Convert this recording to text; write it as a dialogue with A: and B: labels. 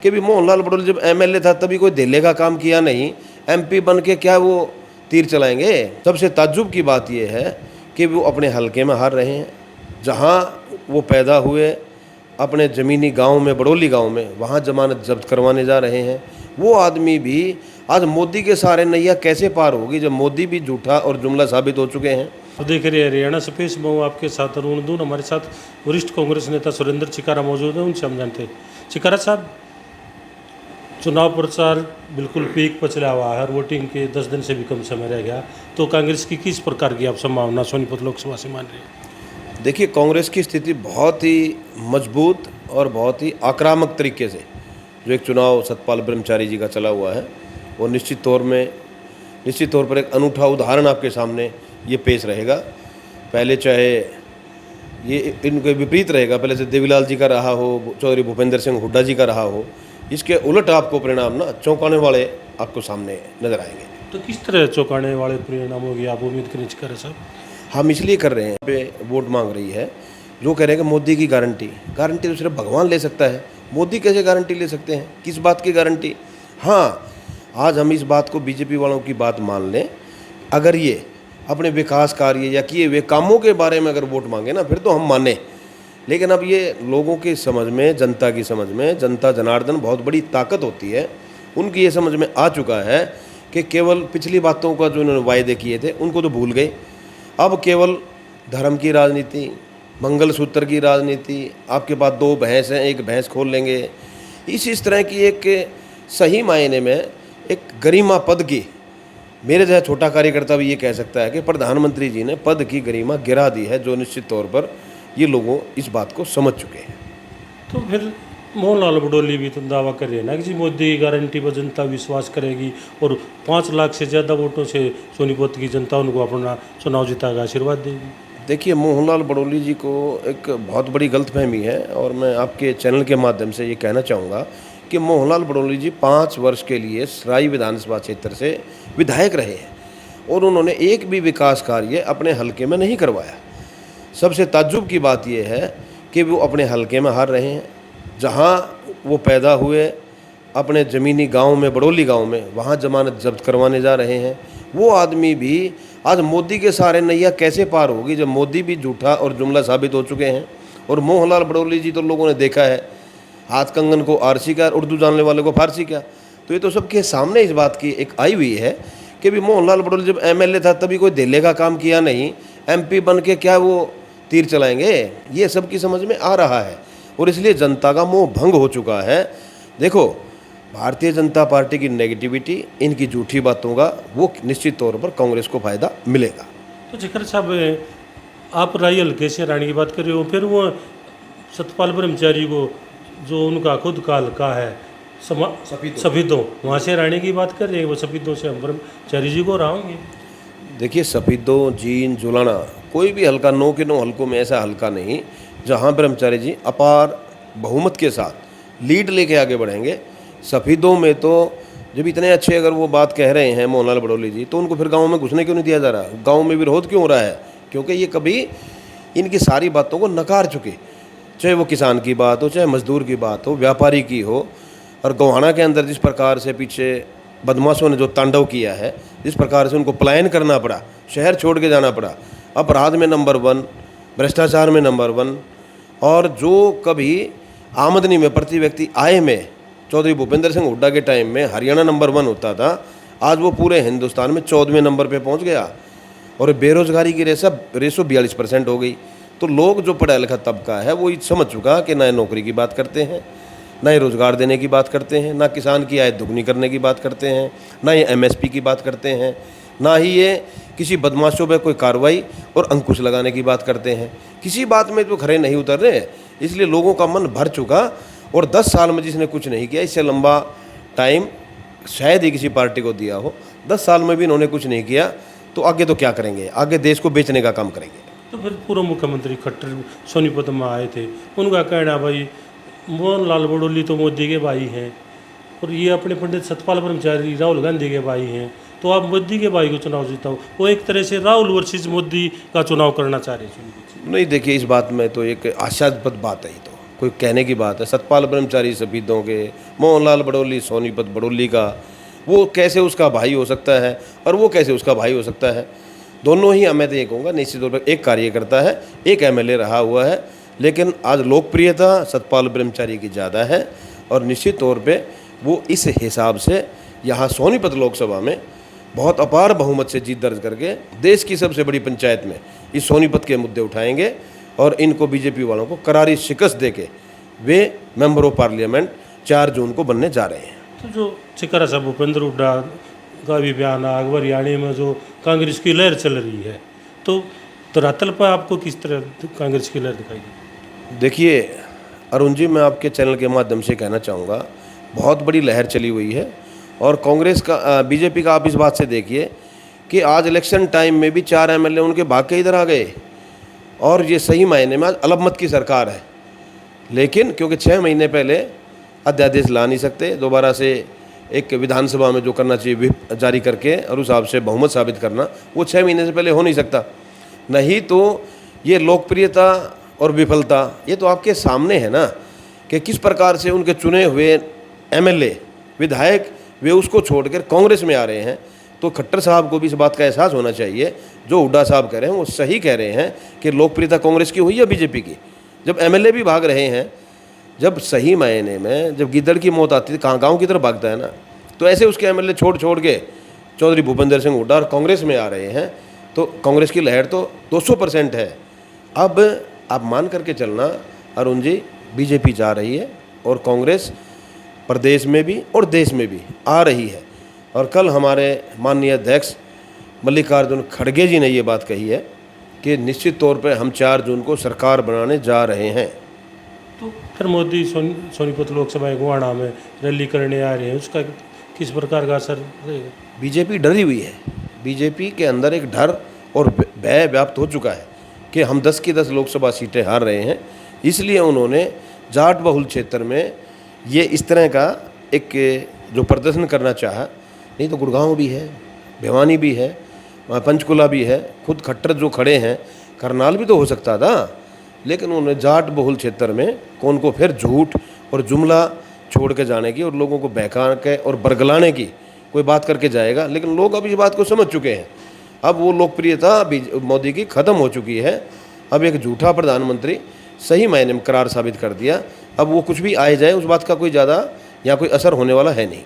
A: कि भी मोहनलाल बड़ौली जब एमएलए था तभी कोई धेले का काम किया नहीं, एमपी बन के क्या वो तीर चलाएंगे। सबसे ताज्जुब की बात यह है कि वो अपने हलके में हार रहे हैं, जहां वो पैदा हुए अपने ज़मीनी गांव में, बड़ौली गांव में, वहां जमानत जब्त करवाने जा रहे हैं। वो आदमी भी आज मोदी के सहारे नैया कैसे पार होगी जब मोदी भी झूठा और जुमला साबित हो चुके हैं।
B: तो देख रहे हैं हरियाणा स्पेस में हूँ आपके साथ अरुण दून, हमारे साथ वरिष्ठ कांग्रेस नेता सुरेंद्र चिकारा मौजूद है, उनसे हम जानते हैं। चिकारा साहब, चुनाव प्रचार बिल्कुल पीक पर चला हुआ है और वोटिंग के 10 दिन से भी कम समय रह गया, तो कांग्रेस की किस प्रकार की आप संभावना सोनीपत लोकसभा से मान रही है?
A: देखिए, कांग्रेस की स्थिति बहुत ही मजबूत और बहुत ही आक्रामक तरीके से जो एक चुनाव सतपाल ब्रह्मचारी जी का चला हुआ है वो निश्चित तौर पर एक अनूठा उदाहरण आपके सामने ये पेश रहेगा। पहले चाहे ये इनके विपरीत रहेगा, पहले से देवीलाल जी का रहा हो, चौधरी भूपेंद्र सिंह हुड्डा जी का रहा हो, इसके उलट आपको परिणाम ना चौंकाने वाले आपको सामने नजर आएंगे।
B: तो किस तरह चौंकाने वाले परिणामों की आप उम्मीद करें चिकारा साहब?
A: हम इसलिए कर रहे हैं, पे वोट मांग रही है, जो कह रहे हैं कि मोदी की गारंटी तो सिर्फ भगवान ले सकता है, मोदी कैसे गारंटी ले सकते हैं, किस बात की गारंटी। हाँ, आज हम इस बात को बीजेपी वालों की बात मान लें, अगर ये अपने विकास कार्य या किए हुए कामों के बारे में अगर वोट मांगे ना, फिर तो हम माने। लेकिन अब ये लोगों की समझ में, जनता की समझ में, जनता जनार्दन बहुत बड़ी ताकत होती है, उनकी ये समझ में आ चुका है कि केवल पिछली बातों का जो उन्होंने वायदे किए थे उनको तो भूल गए। अब केवल धर्म की राजनीति, मंगलसूत्र की राजनीति, आपके पास 2 भैंस हैं, 1 भैंस खोल लेंगे, इस तरह की एक सही मायने में एक गरिमा पद की, मेरे जैसा छोटा कार्यकर्ता भी ये कह सकता है कि प्रधानमंत्री जी ने पद की गरिमा गिरा दी है, जो निश्चित तौर पर ये लोगों इस बात को समझ चुके हैं।
B: तो फिर मोहनलाल बड़ौली भी तो दावा कर रहे हैं ना कि जी मोदी की गारंटी पर जनता विश्वास करेगी और 5 लाख से ज़्यादा वोटों से सोनीपत की जनता उनको अपना चुनाव जीता का आशीर्वाद देगी।
A: देखिए, मोहनलाल बड़ौली जी को एक बहुत बड़ी गलतफहमी है और मैं आपके चैनल के माध्यम से ये कहना चाहूँगा कि मोहनलाल बड़ौली जी 5 वर्ष के लिए सराय विधानसभा क्षेत्र से विधायक रहे हैं और उन्होंने एक भी विकास कार्य अपने हलके में नहीं करवाया। सबसे ताज्जुब की बात यह है कि वो अपने हलके में हार रहे हैं, जहां वो पैदा हुए अपने ज़मीनी गांव में, बड़ौली गांव में, वहां जमानत जब्त करवाने जा रहे हैं। वो आदमी भी आज मोदी के सहारे नैया कैसे पार होगी जब मोदी भी झूठा और जुमला साबित हो चुके हैं। और मोहनलाल बड़ौली जी तो लोगों ने देखा है, हाथ कंगन को आरसी का, उर्दू जानने वाले को फारसी का। तो ये तो सबके सामने इस बात की एक आई हुई है कि भी मोहनलाल बड़ौली जब एमएलए था तभी कोई धेले का काम किया नहीं, एमपी बन के क्या वो तीर चलाएंगे। ये सबकी समझ में आ रहा है और इसलिए जनता का मोह भंग हो चुका है। देखो, भारतीय जनता पार्टी की नेगेटिविटी, इनकी झूठी बातों का वो निश्चित तौर पर कांग्रेस को फायदा मिलेगा।
B: तो चिकारा साहब, आप राई हल्के से रानी की बात कर रहे हो, फिर वो सतपाल ब्रह्मचारी को जो उनका खुद का हल्का है सफीदों, वहाँ से रानी की बात कर रहे हैं, वो सफीदों से हम ब्रह्मचारी जी को रहोगे।
A: देखिए, सफीदों, जींद, जुलाना, कोई भी हल्का 9 के 9 हल्कों में ऐसा हल्का नहीं जहां ब्रह्मचारी जी अपार बहुमत के साथ लीड लेके आगे बढ़ेंगे। सफीदों में तो जब इतने अच्छे अगर वो बात कह रहे हैं मोहनलाल बड़ौली जी, तो उनको फिर गांव में घुसने क्यों नहीं दिया जा रहा? गांव में विरोध क्यों हो रहा है? क्योंकि ये कभी इनकी सारी बातों को नकार चुके, चाहे वो किसान की बात हो, चाहे मजदूर की बात हो, व्यापारी की हो। और गोहाना के अंदर जिस प्रकार से पीछे बदमाशों ने जो तांडव किया है, जिस प्रकार से उनको पलायन करना पड़ा, शहर छोड़ के जाना पड़ा, अपराध में नंबर 1, भ्रष्टाचार में नंबर 1, और जो कभी आमदनी में, प्रति व्यक्ति आय में चौधरी भूपेंद्र सिंह हुड्डा के टाइम में हरियाणा नंबर 1 होता था, आज वो पूरे हिंदुस्तान में 14वें नंबर पे पहुंच गया। और बेरोजगारी की रेशो 42% हो गई। तो लोग जो पढ़ा लिखा तबका है वो समझ चुका कि ना नौकरी की बात करते हैं, ना ही रोज़गार देने की बात करते हैं, ना किसान की आय दुगनी करने की बात करते हैं, ना ही एमएसपी की बात करते हैं, ना ही ये किसी बदमाशों पर कोई कार्रवाई और अंकुश लगाने की बात करते हैं। किसी बात में तो खरे नहीं उतर रहे, इसलिए लोगों का मन भर चुका। और 10 साल में जिसने कुछ नहीं किया, इससे लंबा टाइम शायद ही किसी पार्टी को दिया हो। 10 साल में भी इन्होंने कुछ नहीं किया, तो आगे तो क्या करेंगे? आगे देश को बेचने का काम करेंगे।
B: तो फिर पूर्व मुख्यमंत्री खट्टर सोनीपत में आए थे, उनका कहना भाई मोहनलाल बड़ौली तो मोदी के भाई हैं और ये अपने पंडित सतपाल ब्रह्मचारी राहुल गांधी के भाई हैं, तो आप मोदी के भाई को चुनाव जीताओ। वो एक तरह से राहुल वर्सेस मोदी का चुनाव करना चाह रहे हैं।
A: नहीं, देखिए, इस बात में तो एक आशास्पद बात है। कोई कहने की बात है। सतपाल ब्रह्मचारी सफीदों के, मोहनलाल बड़ौली सोनीपत बड़ौली का, वो कैसे उसका भाई हो सकता है और वो कैसे उसका भाई हो सकता है। दोनों ही, मैं तो ये कहूँगा, निश्चित तौर पर एक कार्यकर्ता है, एक एमएलए रहा हुआ है, लेकिन आज लोकप्रियता सतपाल ब्रह्मचारी की ज़्यादा है और निश्चित तौर पे वो इस हिसाब से यहाँ सोनीपत लोकसभा में बहुत अपार बहुमत से जीत दर्ज करके देश की सबसे बड़ी पंचायत में इस सोनीपत के मुद्दे उठाएंगे और इनको बीजेपी वालों को करारी शिकस्त देके वे मेंबर ऑफ पार्लियामेंट 4 जून को बनने जा रहे हैं।
B: तो जो चिकारा साहब भूपेंद्र हुड्डा का भी बयान आ, अकबर यानी में जो कांग्रेस की लहर चल रही है, तो धरातल पर आपको किस तरह कांग्रेस की लहर दिखाई दी?
A: देखिए अरुण जी, मैं आपके चैनल के माध्यम से कहना चाहूँगा, बहुत बड़ी लहर चली हुई है और कांग्रेस का, बीजेपी का आप इस बात से देखिए कि आज इलेक्शन टाइम में भी 4 एमएलए उनके भाग के इधर आ गए और ये सही मायने में आज अल्पमत की सरकार है। लेकिन क्योंकि 6 महीने पहले अध्यादेश ला नहीं सकते, दोबारा से एक विधानसभा में जो करना चाहिए व्हिप जारी करके और उस हिसाब से बहुमत साबित करना, वो 6 महीने से पहले हो नहीं सकता। नहीं तो ये लोकप्रियता और विफलता ये तो आपके सामने है ना कि किस प्रकार से उनके चुने हुए एमएलए विधायक वे उसको छोड़कर कांग्रेस में आ रहे हैं। तो खट्टर साहब को भी इस बात का एहसास होना चाहिए, जो हुड्डा साहब कह रहे हैं वो सही कह रहे हैं कि लोकप्रियता कांग्रेस की हुई या बीजेपी की। जब एमएलए भी भाग रहे हैं, जब सही मायने में जब गिद्दड़ की मौत आती है कहाँ गाँव की तरफ भागता है ना, तो ऐसे उसके एमएलए छोड़ के चौधरी भूपेंद्र सिंह हुड्डा और कांग्रेस में आ रहे हैं। तो कांग्रेस की लहर तो 200% है। अब आप मान करके चलना अरुण जी, बीजेपी जा रही है और कांग्रेस प्रदेश में भी और देश में भी आ रही है। और कल हमारे माननीय अध्यक्ष मल्लिकार्जुन खड़गे जी ने ये बात कही है कि निश्चित तौर पर हम 4 जून को सरकार बनाने जा रहे हैं।
B: तो फिर मोदी सोनीपत लोकसभा गोवाड़ा में रैली करने आ रहे हैं, उसका किस प्रकार का असर रहेगा?
A: बीजेपी डरी हुई है। बीजेपी के अंदर एक डर और भय व्याप्त हो चुका है कि हम 10 की 10 लोकसभा सीटें हार रहे हैं। इसलिए उन्होंने जाट बहुल क्षेत्र में ये इस तरह का एक जो प्रदर्शन करना चाहा। नहीं तो गुड़गांव भी है, भिवानी भी है, वहाँ पंचकुला भी है, खुद खट्टर जो खड़े हैं, करनाल भी तो हो सकता था। लेकिन उन्होंने जाट बहुल क्षेत्र में कौन को फिर झूठ और जुमला छोड़ के जाने की और लोगों को बहका के और बरगलाने की कोई बात करके जाएगा। लेकिन लोग अब इस बात को समझ चुके हैं। अब वो लोकप्रियता मोदी की ख़त्म हो चुकी है। अब एक झूठा प्रधानमंत्री सही मायने में करार साबित कर दिया। अब वो कुछ भी आए जाए उस बात का कोई ज़्यादा या कोई असर होने वाला है नहीं।